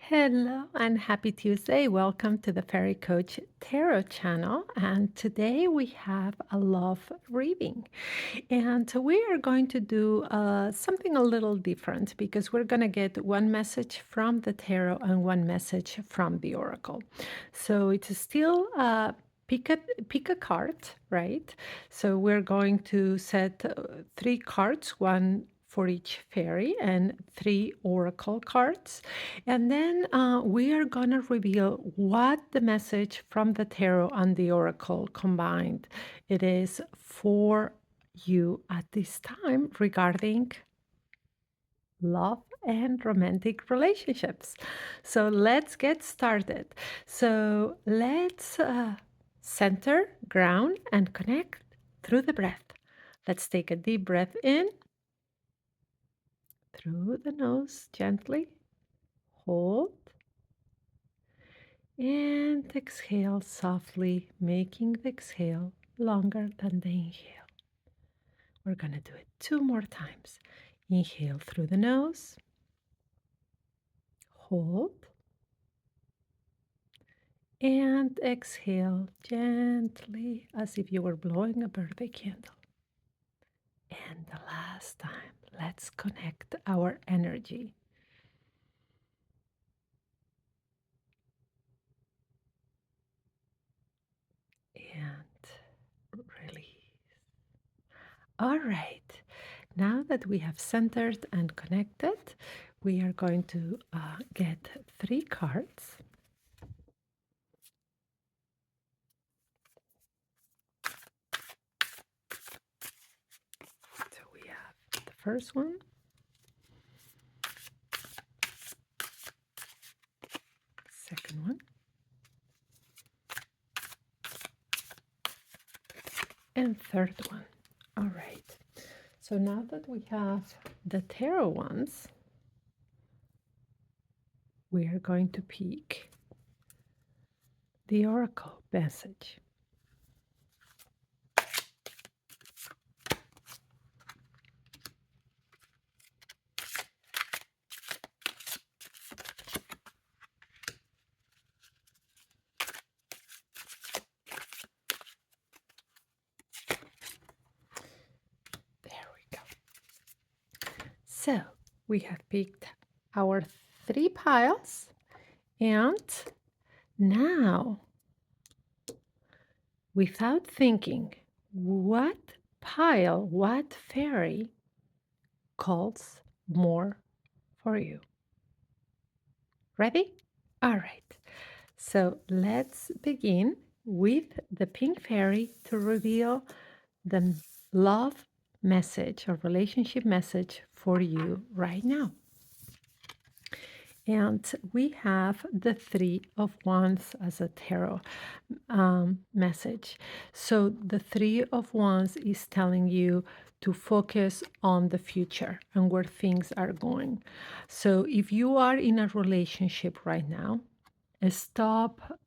Hello and happy Tuesday. Welcome to the Fairy Coach Tarot channel. And today we have a love reading. And we are going to do something a little different because we're going to get one message from the tarot and one message from the oracle. So it's still pick a card, right? So we're going to set three cards, one for each fairy and three oracle cards. And then we are going to reveal what the message from the tarot and the oracle combined it is for you at this time regarding love and romantic relationships. So let's get started. So let's center, ground, and connect through the breath. Let's take a deep breath in through the nose gently, hold, and exhale softly, making the exhale longer than the inhale. We're going to do it two more times. Inhale through the nose, hold, and exhale gently as if you were blowing a birthday candle. And the last time, let's connect our energy. And release. All right. Now that we have centered and connected, we are going to get three cards. So we have the first one, second one, and third one. All right. So now that we have the tarot ones, we are going to pick the oracle message. There we go. So we have picked our three piles, and now, without thinking, what pile, what fairy calls more for you? Ready? All right. So let's begin with the pink fairy to reveal the love message or relationship message for you right now. And we have the Three of Wands as a tarot message. So the Three of Wands is telling you to focus on the future and where things are going. So if you are in a relationship right now, stop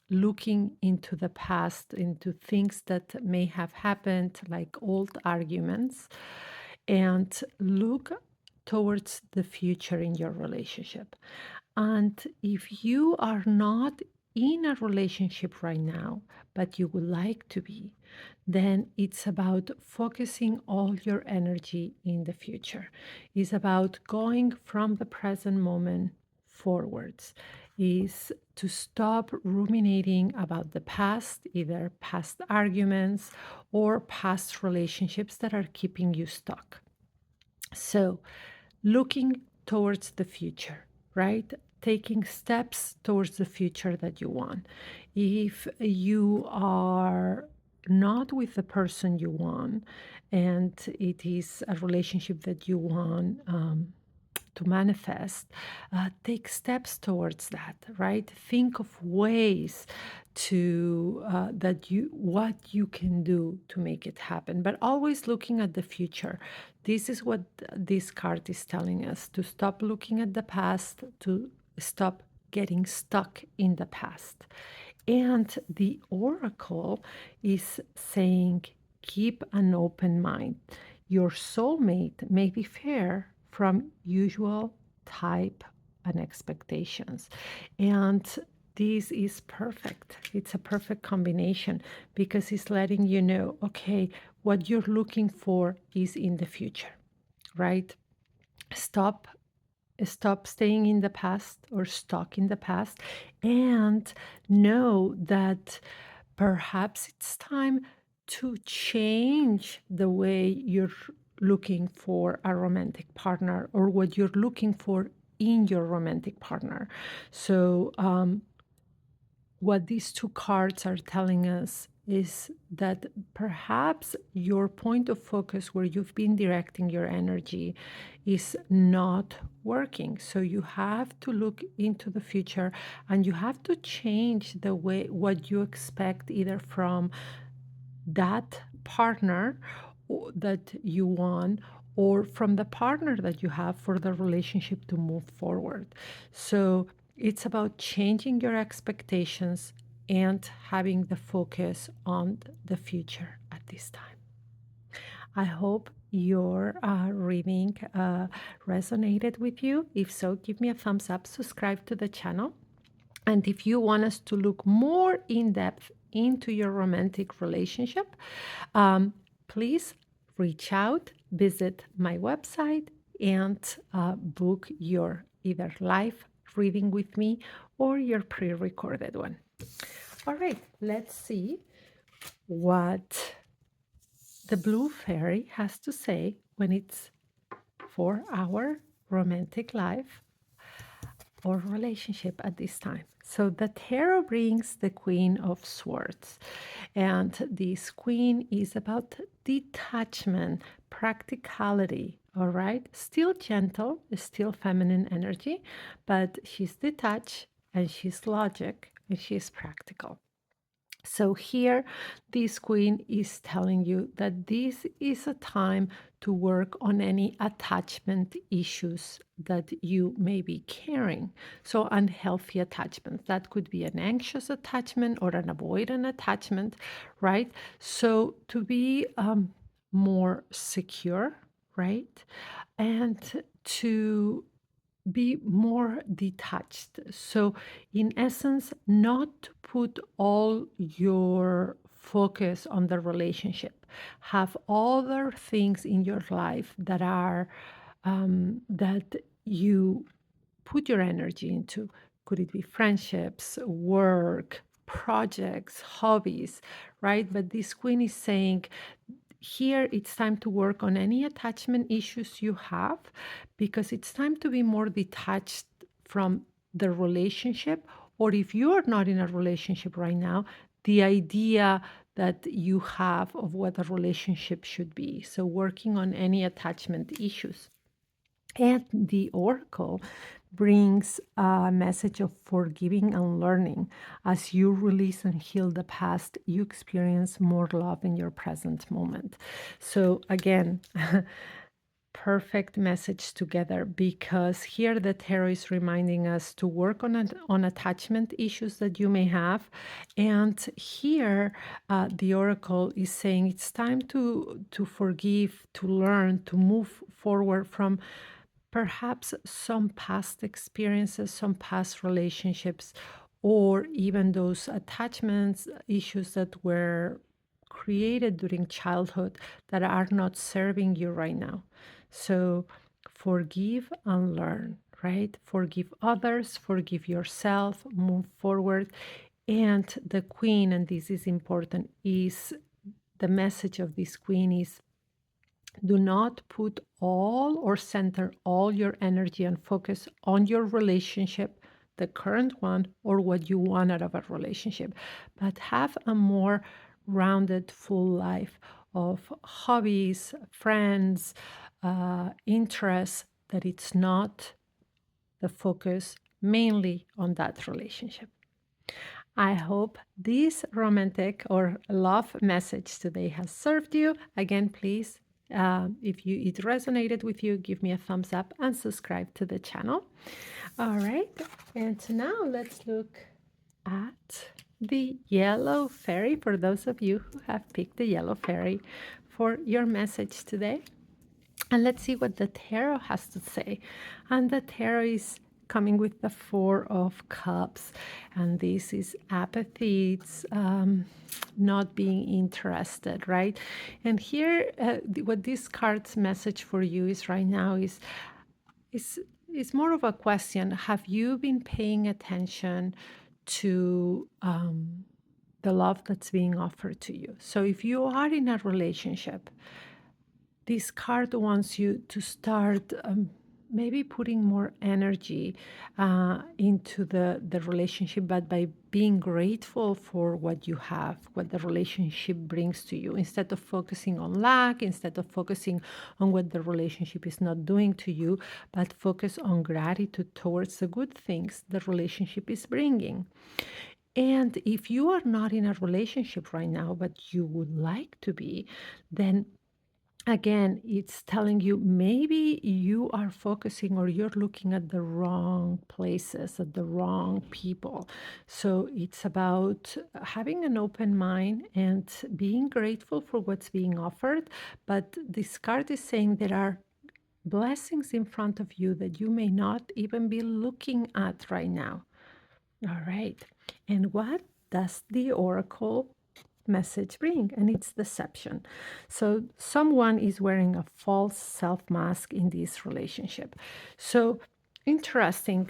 looking into the past, into things that may have happened, like old arguments, and look towards the future in your relationship. And if you are not in a relationship right now, but you would like to be, then it's about focusing all your energy in the future. It's about going from the present moment forwards, is to stop ruminating about the past, either past arguments or past relationships that are keeping you stuck. So, looking towards the future, right? Taking steps towards the future that you want. If you are not with the person you want and it is a relationship that you want to manifest, take steps towards that, right? Think of ways to that you what you can do to make it happen, but always looking at the future. This is what this card is telling us: to stop looking at the past, to stop getting stuck in the past. And the oracle is saying, keep an open mind. Your soulmate may differ from usual type and expectations. And this is perfect. It's a perfect combination because it's letting you know, okay, what you're looking for is in the future, right? Stop stop staying in the past or stuck in the past and know that perhaps it's time to change the way you're looking for a romantic partner or what you're looking for in your romantic partner. So, what these two cards are telling us is that perhaps your point of focus where you've been directing your energy is not working. So you have to look into the future and you have to change the way what you expect either from that partner that you want or from the partner that you have for the relationship to move forward. So it's about changing your expectations and having the focus on the future at this time. I hope your reading resonated with you. If so, give me a thumbs up, subscribe to the channel. And if you want us to look more in depth into your romantic relationship, please reach out, visit my website, and book your either live reading with me or your pre recorded one. All right, let's see what the blue fairy has to say when it's for our romantic life or relationship at this time. So the tarot brings the Queen of Swords, and this queen is about detachment, practicality. All right, still gentle, still feminine energy, but she's detached and she's logic and she's practical. So here, this queen is telling you that this is a time to work on any attachment issues that you may be carrying. So unhealthy attachments, that could be an anxious attachment or an avoidant attachment, right? So to be more secure, right? And to be more detached. So, in essence, not put all your focus on the relationship. Have other things in your life that are that you put your energy into. Could it be friendships, work, projects, hobbies, right? But this queen is saying here it's time to work on any attachment issues you have because it's time to be more detached from the relationship. Or if you are not in a relationship right now, the idea that you have of what a relationship should be. So, working on any attachment issues. And the oracle brings a message of forgiving and learning. As you release and heal the past, you experience more love in your present moment. So, again, perfect message together because here the tarot is reminding us to work on attachment issues that you may have, and here the oracle is saying it's time to forgive, to learn, to move forward from perhaps some past experiences, some past relationships, or even those attachments issues that were created during childhood that are not serving you right now. So forgive and learn, right? Forgive others, forgive yourself, move forward. And the queen, and this is important, is the message of this queen is do not put all or center all your energy and focus on your relationship, the current one, or what you want out of a relationship, but have a more rounded, full life of hobbies, friends, interests, that it's not the focus mainly on that relationship. I hope this romantic or love message today has served you. Again, please, if it resonated with you, give me a thumbs up and subscribe to the channel. All right, and now let's look at the yellow fairy for those of you who have picked the yellow fairy for your message today. And let's see what the tarot has to say. And the tarot is coming with the Four of Cups, and this is apathy. It's not being interested, right? And here, what this card's message for you is right now is is more of a question. Have you been paying attention to the love that's being offered to you? So if you are in a relationship, this card wants you to start maybe putting more energy into the relationship, but by being grateful for what you have, what the relationship brings to you, instead of focusing on lack, instead of focusing on what the relationship is not doing to you, but focus on gratitude towards the good things the relationship is bringing. And if you are not in a relationship right now, but you would like to be, then again, it's telling you maybe you are focusing or you're looking at the wrong places, at the wrong people. So it's about having an open mind and being grateful for what's being offered. But this card is saying there are blessings in front of you that you may not even be looking at right now. All right. And what does the oracle message bring? And it's deception. So someone is wearing a false self mask in this relationship. So interesting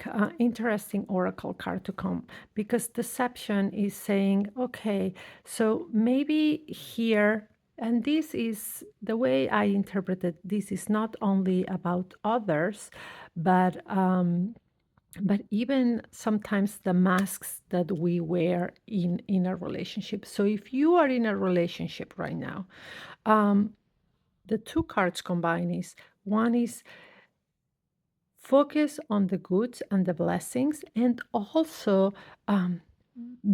oracle card to come, because deception is saying, okay, so maybe here, and this is the way I interpret it, this is not only about others, but even sometimes the masks that we wear in a relationship. So if you are in a relationship right now, the two cards combined is, one is focus on the goods and the blessings, and also um,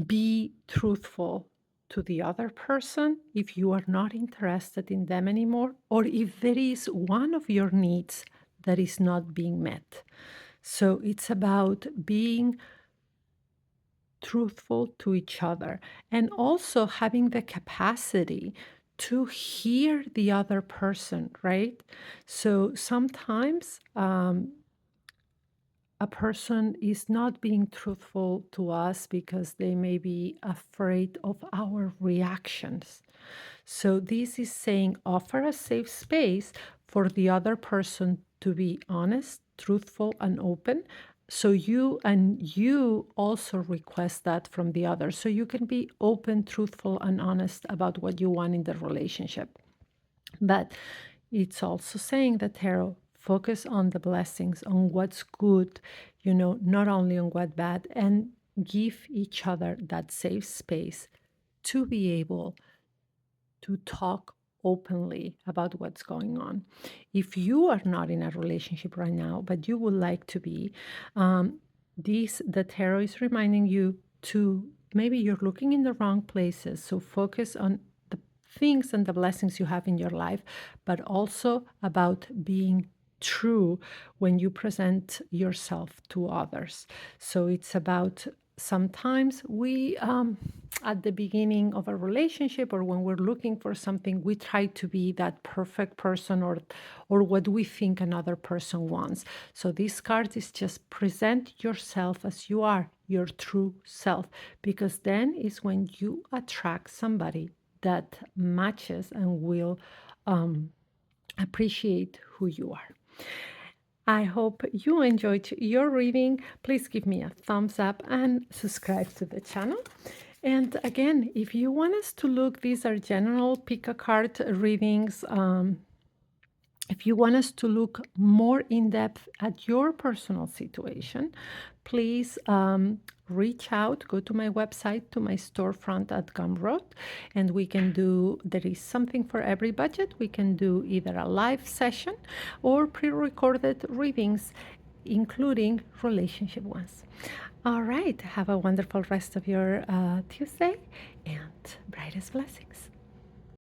be truthful to the other person if you are not interested in them anymore, or if there is one of your needs that is not being met. So it's about being truthful to each other, and also having the capacity to hear the other person, right? So sometimes a person is not being truthful to us because they may be afraid of our reactions. So this is saying offer a safe space for the other person to be honest, truthful, and open. So you also request that from the other. So you can be open, truthful, and honest about what you want in the relationship. But it's also saying that tarot focus on the blessings, on what's good, not only on what bad, and give each other that safe space to be able to talk openly about what's going on. If you are not in a relationship right now, but you would like to be, the tarot is reminding you to, maybe you're looking in the wrong places. So focus on the things and the blessings you have in your life, but also about being true when you present yourself to others. So it's about, sometimes we at the beginning of a relationship, or when we're looking for something, we try to be that perfect person, or what we think another person wants. So this card is just present yourself as you are, your true self, because then is when you attract somebody that matches and will appreciate who you are. I hope you enjoyed your reading. Please give me a thumbs up and subscribe to the channel. And again, if you want us to look, these are general pick a card readings. If you want us to look more in depth at your personal situation, please reach out, go to my website, to my storefront at Gumroad, and we can do, there is something for every budget. We can do either a live session or pre-recorded readings, including relationship ones. All right, have a wonderful rest of your Tuesday, and brightest blessings.